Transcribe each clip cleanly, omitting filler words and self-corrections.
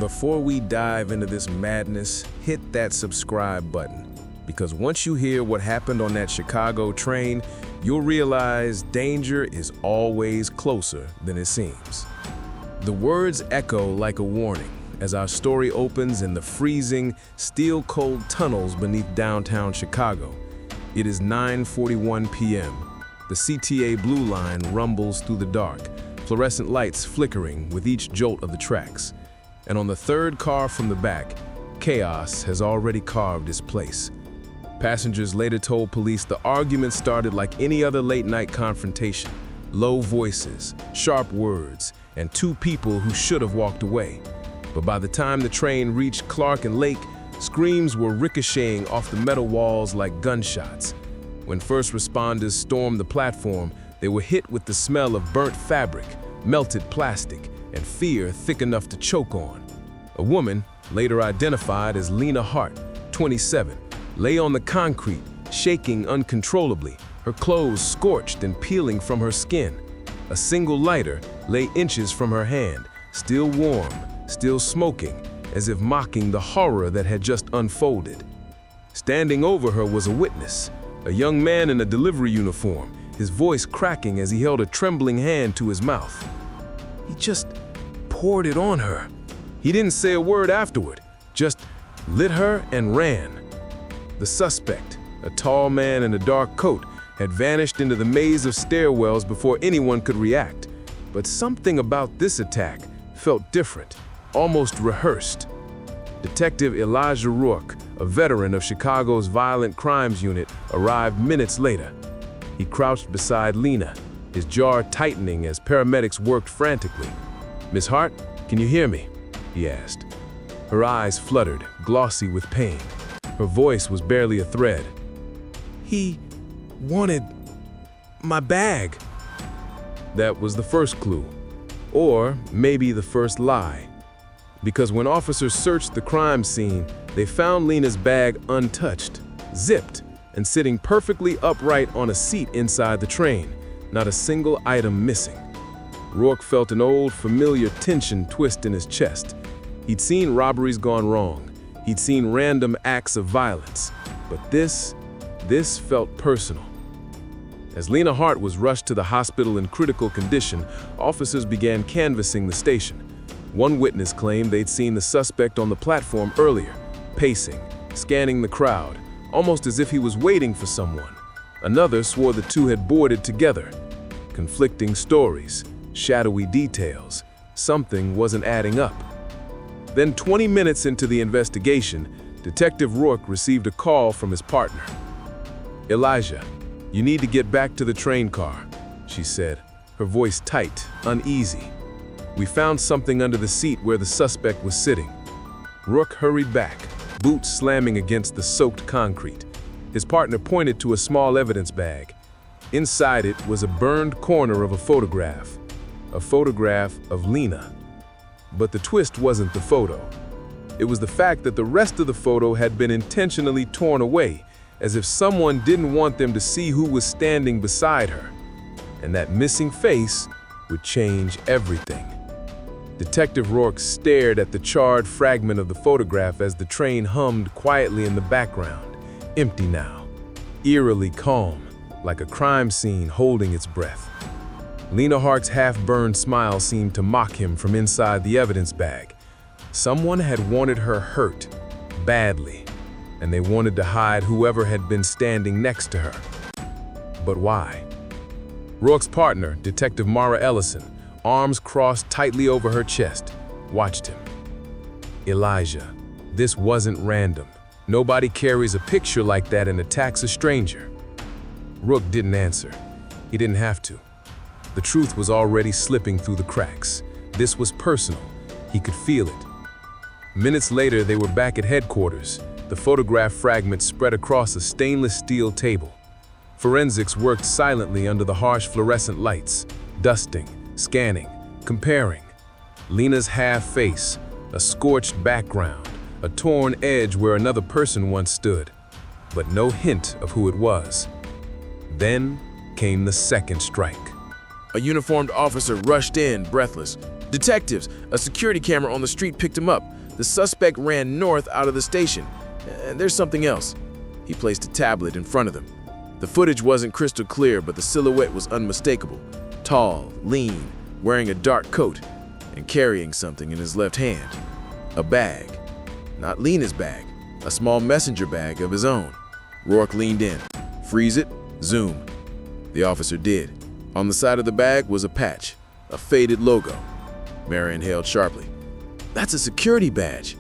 Before we dive into this madness, hit that subscribe button. Because once you hear what happened on that Chicago train, you'll realize danger is always closer than it seems. The words echo like a warning as our story opens in the freezing, steel-cold tunnels beneath downtown Chicago. It is 9:41 p.m. The CTA Blue Line rumbles through the dark, fluorescent lights flickering with each jolt of the tracks. And on the third car from the back, chaos has already carved its place. Passengers later told police the argument started like any other late-night confrontation. Low voices, sharp words, and two people who should have walked away. But by the time the train reached Clark and Lake, screams were ricocheting off the metal walls like gunshots. When first responders stormed the platform, they were hit with the smell of burnt fabric, melted plastic, and fear thick enough to choke on. A woman, later identified as Lena Hart, 27, lay on the concrete, shaking uncontrollably, her clothes scorched and peeling from her skin. A single lighter lay inches from her hand, still warm, still smoking, as if mocking the horror that had just unfolded. Standing over her was a witness, a young man in a delivery uniform, his voice cracking as he held a trembling hand to his mouth. He just poured it on her. He didn't say a word afterward, just lit her and ran. The suspect, a tall man in a dark coat, had vanished into the maze of stairwells before anyone could react. But something about this attack felt different, almost rehearsed. Detective Elijah Rourke, a veteran of Chicago's Violent Crimes Unit, arrived minutes later. He crouched beside Lena, his jaw tightening as paramedics worked frantically. "Miss Hart, can you hear me?" he asked. Her eyes fluttered, glossy with pain. Her voice was barely a thread. "He wanted my bag." That was the first clue, or maybe the first lie. Because when officers searched the crime scene, they found Lena's bag untouched, zipped, and sitting perfectly upright on a seat inside the train, not a single item missing. Rourke felt an old, familiar tension twist in his chest. He'd seen robberies gone wrong. He'd seen random acts of violence. But this felt personal. As Lena Hart was rushed to the hospital in critical condition, officers began canvassing the station. One witness claimed they'd seen the suspect on the platform earlier, pacing, scanning the crowd, almost as if he was waiting for someone. Another swore the two had boarded together. Conflicting stories, shadowy details. Something wasn't adding up. Then 20 minutes into the investigation, Detective Rourke received a call from his partner. "Elijah, you need to get back to the train car," she said, her voice tight, uneasy. "We found something under the seat where the suspect was sitting." Rourke hurried back, boots slamming against the soaked concrete. His partner pointed to a small evidence bag. Inside it was a burned corner of a photograph of Lena. But the twist wasn't the photo. It was the fact that the rest of the photo had been intentionally torn away, as if someone didn't want them to see who was standing beside her. And that missing face would change everything. Detective Rourke stared at the charred fragment of the photograph as the train hummed quietly in the background, empty now, eerily calm, like a crime scene holding its breath. Lena Hart's half-burned smile seemed to mock him from inside the evidence bag. Someone had wanted her hurt, badly, and they wanted to hide whoever had been standing next to her. But why? Rourke's partner, Detective Mara Ellison, arms crossed tightly over her chest, watched him. "Elijah, this wasn't random. Nobody carries a picture like that and attacks a stranger." Rourke didn't answer. He didn't have to. The truth was already slipping through the cracks. This was personal. He could feel it. Minutes later, they were back at headquarters, the photograph fragments spread across a stainless steel table. Forensics worked silently under the harsh fluorescent lights, dusting, scanning, comparing. Lena's half-face, a scorched background, a torn edge where another person once stood, but no hint of who it was. Then came the second strike. A uniformed officer rushed in, breathless. "Detectives! A security camera on the street picked him up. The suspect ran north out of the station. And there's something else." He placed a tablet in front of them. The footage wasn't crystal clear, but the silhouette was unmistakable. Tall, lean, wearing a dark coat, and carrying something in his left hand. A bag. Not Lena's bag. A small messenger bag of his own. Rourke leaned in. "Freeze it. Zoom." The officer did. On the side of the bag was a patch. A faded logo. Mara inhaled sharply. "That's a security badge."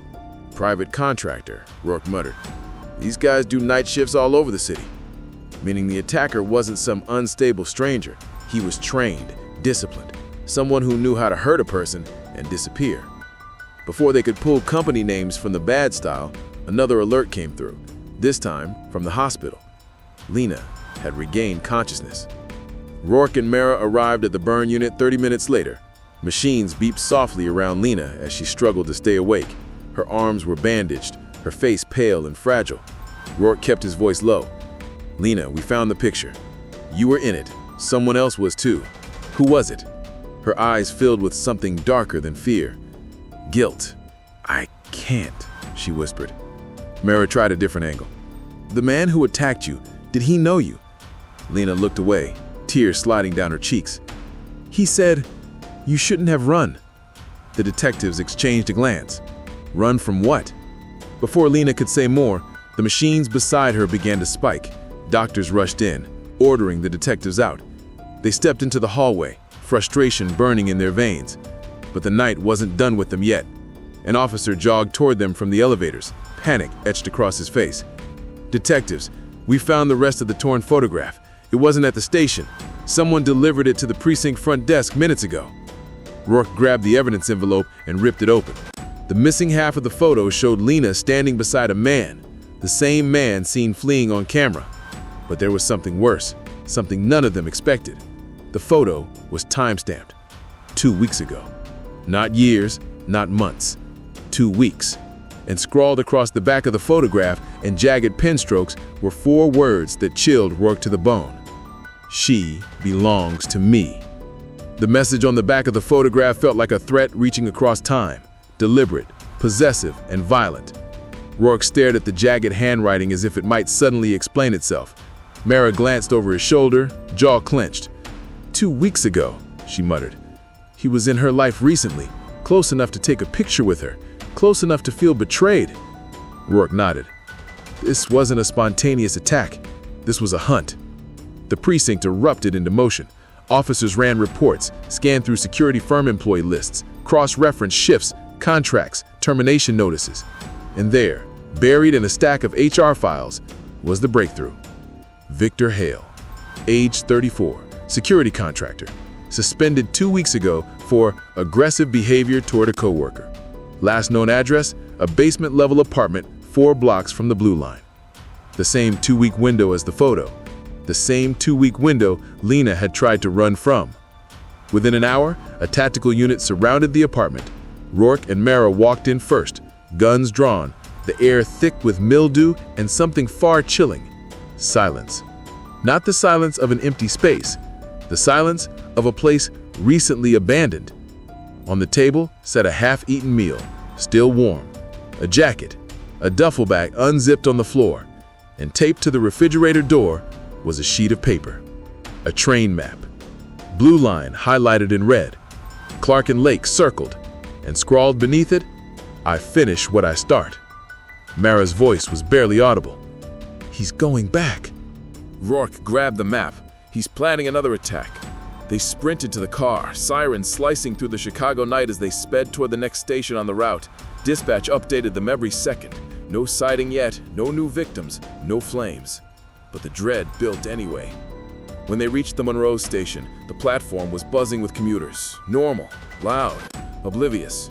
"Private contractor," Rourke muttered. "These guys do night shifts all over the city." Meaning the attacker wasn't some unstable stranger. He was trained, disciplined, someone who knew how to hurt a person and disappear. Before they could pull company names from the bad style, another alert came through, this time from the hospital. Lena had regained consciousness. Rourke and Mara arrived at the burn unit 30 minutes later. Machines beeped softly around Lena as she struggled to stay awake. Her arms were bandaged, her face pale and fragile. Rourke kept his voice low. "Lena, we found the picture. You were in it. Someone else was too. Who was it?" Her eyes filled with something darker than fear. "Guilt. I can't," she whispered. Mara tried a different angle. "The man who attacked you, did he know you?" Lena looked away, tears sliding down her cheeks. "He said, you shouldn't have run." The detectives exchanged a glance. Run from what? Before Lena could say more, the machines beside her began to spike. Doctors rushed in, ordering the detectives out. They stepped into the hallway, frustration burning in their veins. But the night wasn't done with them yet. An officer jogged toward them from the elevators, panic etched across his face. "Detectives, we found the rest of the torn photograph. It wasn't at the station. Someone delivered it to the precinct front desk minutes ago." Rourke grabbed the evidence envelope and ripped it open. The missing half of the photo showed Lena standing beside a man, the same man seen fleeing on camera. But there was something worse, something none of them expected. The photo was time-stamped. 2 weeks ago. Not years, not months. 2 weeks. And scrawled across the back of the photograph in jagged pen strokes were 4 words that chilled Rourke to the bone. "She belongs to me." The message on the back of the photograph felt like a threat reaching across time, deliberate, possessive, and violent. Rourke stared at the jagged handwriting as if it might suddenly explain itself. Mara glanced over his shoulder, jaw clenched. 2 weeks ago, she muttered. He was in her life recently, close enough to take a picture with her, close enough to feel betrayed. Rourke nodded. This wasn't a spontaneous attack. This was a hunt. The precinct erupted into motion. Officers ran reports, scanned through security firm employee lists, cross-referenced shifts, contracts, termination notices. And there, buried in a stack of HR files, was the breakthrough. Victor Hale, age 34, security contractor, suspended 2 weeks ago for aggressive behavior toward a coworker. Last known address, a basement-level apartment 4 blocks from the Blue Line. The same 2-week window as the photo. The same 2-week window Lena had tried to run from. Within an hour, a tactical unit surrounded the apartment. Rourke and Mara walked in first, guns drawn, the air thick with mildew and something far chilling. Silence. Not the silence of an empty space, the silence of a place recently abandoned. On the table sat a half-eaten meal, still warm, a jacket, a duffel bag unzipped on the floor, and taped to the refrigerator door was a sheet of paper, a train map. Blue Line highlighted in red, Clark and Lake circled, and scrawled beneath it, I finish what I start. Mara's voice was barely audible. He's going back. Rourke grabbed the map. He's planning another attack. They sprinted to the car, sirens slicing through the Chicago night as they sped toward the next station on the route. Dispatch updated them every second. No sighting yet, no new victims, no flames. But the dread built anyway. When they reached the Monroe station, the platform was buzzing with commuters. Normal, loud, oblivious.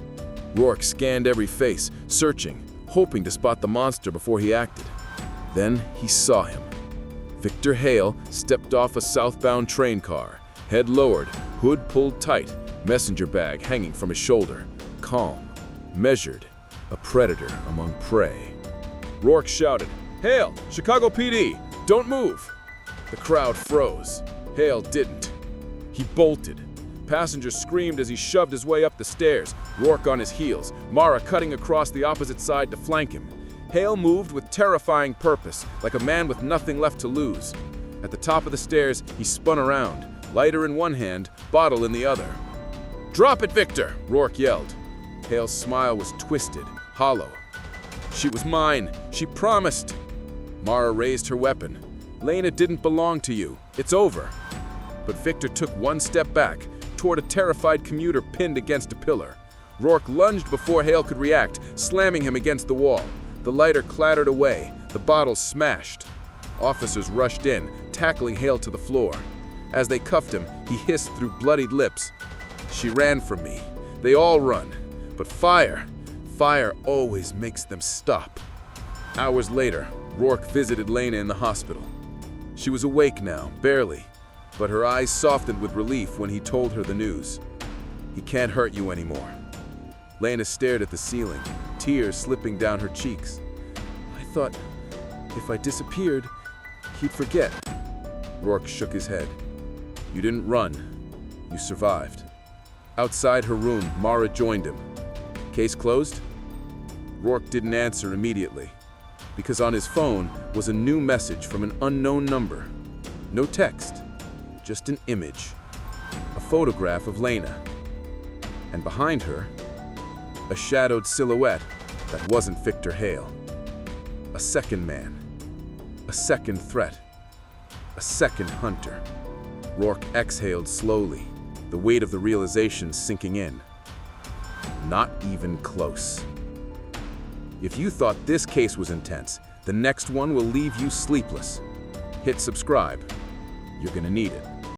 Rourke scanned every face, searching, hoping to spot the monster before he acted. Then he saw him. Victor Hale stepped off a southbound train car, head lowered, hood pulled tight, messenger bag hanging from his shoulder. Calm, measured, a predator among prey. Rourke shouted, Hale, Chicago PD, don't move! The crowd froze. Hale didn't. He bolted, Passengers screamed as he shoved his way up the stairs, Rourke on his heels, Mara cutting across the opposite side to flank him. Hale moved with terrifying purpose, like a man with nothing left to lose. At the top of the stairs, he spun around, lighter in one hand, bottle in the other. "Drop it, Victor!" Rourke yelled. Hale's smile was twisted, hollow. "She was mine. She promised." Mara raised her weapon. "Lena didn't belong to you. It's over." But Victor took one step back, toward a terrified commuter pinned against a pillar. Rourke lunged before Hale could react, slamming him against the wall. The lighter clattered away, the bottle smashed. Officers rushed in, tackling Hale to the floor. As they cuffed him, he hissed through bloodied lips, "She ran from me. They all run. But fire always makes them stop." Hours later, Rourke visited Lena in the hospital. She was awake now, barely, but her eyes softened with relief when he told her the news. "He can't hurt you anymore." Lena stared at the ceiling, tears slipping down her cheeks. "I thought if I disappeared, he'd forget." Rourke shook his head. "You didn't run. You survived." Outside her room, Mara joined him. "Case closed?" Rourke didn't answer immediately, because on his phone was a new message from an unknown number. No text, just an image. A photograph of Lena. And behind her, a shadowed silhouette that wasn't Victor Hale. A second man. A second threat. A second hunter. Rourke exhaled slowly, the weight of the realization sinking in. Not even close. If you thought this case was intense, the next one will leave you sleepless. Hit subscribe. You're gonna need it.